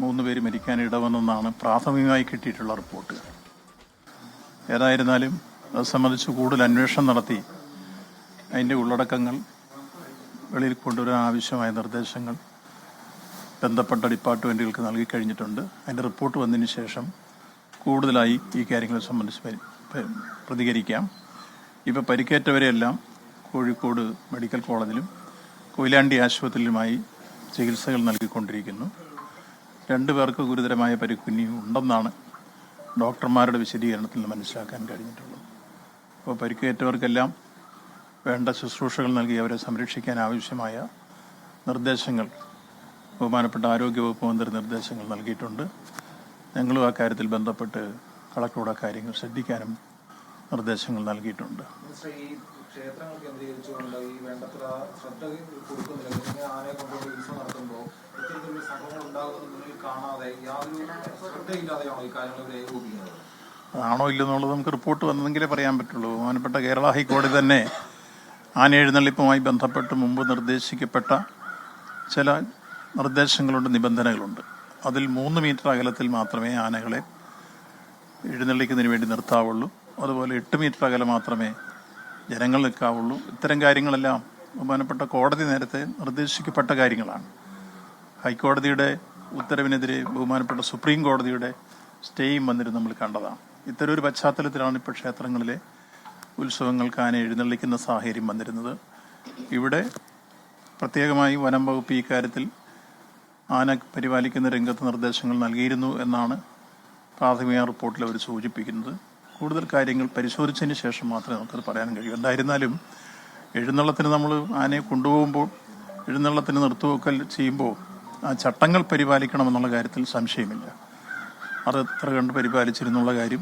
3 പേര് മരിക്കാൻ ഇടവന്നെന്നാണ് പ്രാഥമികമായി കിട്ടിയിട്ടുള്ള റിപ്പോർട്ട്. ഏതായിരുന്നാലും അത് സംബന്ധിച്ച് കൂടുതൽ അന്വേഷണം നടത്തി അതിൻ്റെ ഉള്ളടക്കങ്ങൾ വെളിയിൽ കൊണ്ടുവരാൻ ആവശ്യമായ നിർദ്ദേശങ്ങൾ ബന്ധപ്പെട്ട ഡിപ്പാർട്ട്മെൻറ്റുകൾക്ക് നൽകിക്കഴിഞ്ഞിട്ടുണ്ട്. അതിൻ്റെ റിപ്പോർട്ട് വന്നതിന് ശേഷം കൂടുതലായി ഈ കാര്യങ്ങളെ സംബന്ധിച്ച് പ്രതികരിക്കാം. ഇപ്പോൾ പരിക്കേറ്റവരെയെല്ലാം കോഴിക്കോട് മെഡിക്കൽ കോളേജിലും കൊയിലാണ്ടി ആശുപത്രിയിലുമായി ചികിത്സകൾ നൽകിക്കൊണ്ടിരിക്കുന്നു. 2 പേർക്ക് ഗുരുതരമായ പരിക്കുനിയും ഉണ്ടെന്നാണ് ഡോക്ടർമാരുടെ വിശദീകരണത്തിൽ നിന്ന് മനസ്സിലാക്കാൻ കഴിഞ്ഞിട്ടുള്ളത്. അപ്പോൾ പരിക്കേറ്റവർക്കെല്ലാം വേണ്ട ശുശ്രൂഷകൾ നൽകി അവരെ സംരക്ഷിക്കാൻ ആവശ്യമായ നിർദ്ദേശങ്ങൾ ബഹുമാനപ്പെട്ട ആരോഗ്യവകുപ്പ് മന്ത്രി നിർദ്ദേശങ്ങൾ നൽകിയിട്ടുണ്ട്. ഞങ്ങളും ആ കാര്യത്തിൽ ബന്ധപ്പെട്ട് കളക്ടറുടെ കാര്യങ്ങൾ ശ്രദ്ധിക്കാനും നിർദ്ദേശങ്ങൾ നൽകിയിട്ടുണ്ട്. ക്ഷേത്രങ്ങൾ കേന്ദ്രീകരിച്ചുകൊണ്ട് ഈ വേണ്ടത്ര ശ്രദ്ധ കൊടുക്കുന്നില്ല. ആനയെ കൊണ്ടുപോയി ഉത്സവം നടത്തുമ്പോൾ ഇത്തരത്തിലുള്ള സംഭവങ്ങൾ ഉണ്ടാകുന്നതിൽ കാണാതെ യാതൊരു ശ്രദ്ധയില്ലാതെയാണോ ഈ കാര്യങ്ങൾ ഏകോപിക്കുന്നത്? അതാണോ ഇല്ലെന്നുള്ളത് നമുക്ക് റിപ്പോർട്ട് വന്നെങ്കിലേ പറയാൻ പറ്റുള്ളൂ. ബഹുമാനപ്പെട്ട കേരള ഹൈക്കോടതി തന്നെ ആന എഴുന്നള്ളിപ്പുമായി ബന്ധപ്പെട്ട് മുമ്പ് നിർദ്ദേശിക്കപ്പെട്ട ചില നിർദ്ദേശങ്ങളുണ്ട്, നിബന്ധനകളുണ്ട്. അതിൽ 3 മീറ്റർ അകലത്തിൽ മാത്രമേ ആനകളെ എഴുന്നള്ളിക്കുന്നതിന് വേണ്ടി നിർത്താവുള്ളൂ. അതുപോലെ 8 മീറ്റർ അകലം മാത്രമേ ജനങ്ങൾ നിൽക്കാവുള്ളൂ. ഇത്തരം കാര്യങ്ങളെല്ലാം ബഹുമാനപ്പെട്ട കോടതി നേരത്തെ നിർദ്ദേശിക്കപ്പെട്ട കാര്യങ്ങളാണ്. ഹൈക്കോടതിയുടെ ഉത്തരവിനെതിരെ ബഹുമാനപ്പെട്ട സുപ്രീം കോടതിയുടെ സ്റ്റേയും വന്നിരുന്ന് നമ്മൾ കണ്ടതാണ്. ഇത്തരം ഒരു പശ്ചാത്തലത്തിലാണ് ഇപ്പോൾ ക്ഷേത്രങ്ങളിലെ ഉത്സവങ്ങൾക്ക് ആന എഴുന്നള്ളിക്കുന്ന സാഹചര്യം വന്നിരുന്നത്. ഇവിടെ പ്രത്യേകമായി വനം വകുപ്പ് ഈ കാര്യത്തിൽ ആന പരിപാലിക്കുന്ന രംഗത്ത് നിർദ്ദേശങ്ങൾ നൽകിയിരുന്നു എന്നാണ് പ്രാഥമിക റിപ്പോർട്ടിൽ അവർ സൂചിപ്പിക്കുന്നത്. കൂടുതൽ കാര്യങ്ങൾ പരിശോധിച്ചതിന് ശേഷം മാത്രമേ നമുക്കത് പറയാൻ കഴിയൂ. എന്തായിരുന്നാലും എഴുന്നള്ളത്തിന് നമ്മൾ ആനയെ കൊണ്ടുപോകുമ്പോൾ എഴുന്നള്ളത്തിന് നിർത്തുവെക്കൽ ചെയ്യുമ്പോൾ ആ ചട്ടങ്ങൾ പരിപാലിക്കണമെന്നുള്ള കാര്യത്തിൽ സംശയമില്ല. അത് എത്ര കണ്ട് പരിപാലിച്ചിരുന്നുള്ള കാര്യം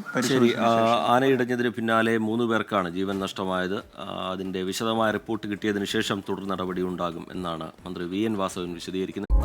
ആനയിടഞ്ഞതിന് പിന്നാലെ 3 പേർക്കാണ് ജീവൻ നഷ്ടമായത്. അതിൻ്റെ വിശദമായ റിപ്പോർട്ട് കിട്ടിയതിന് ശേഷം തുടർ നടപടി ഉണ്ടാകും എന്നാണ് മന്ത്രി വി എൻ വാസവൻ വിശദീകരിക്കുന്നത്.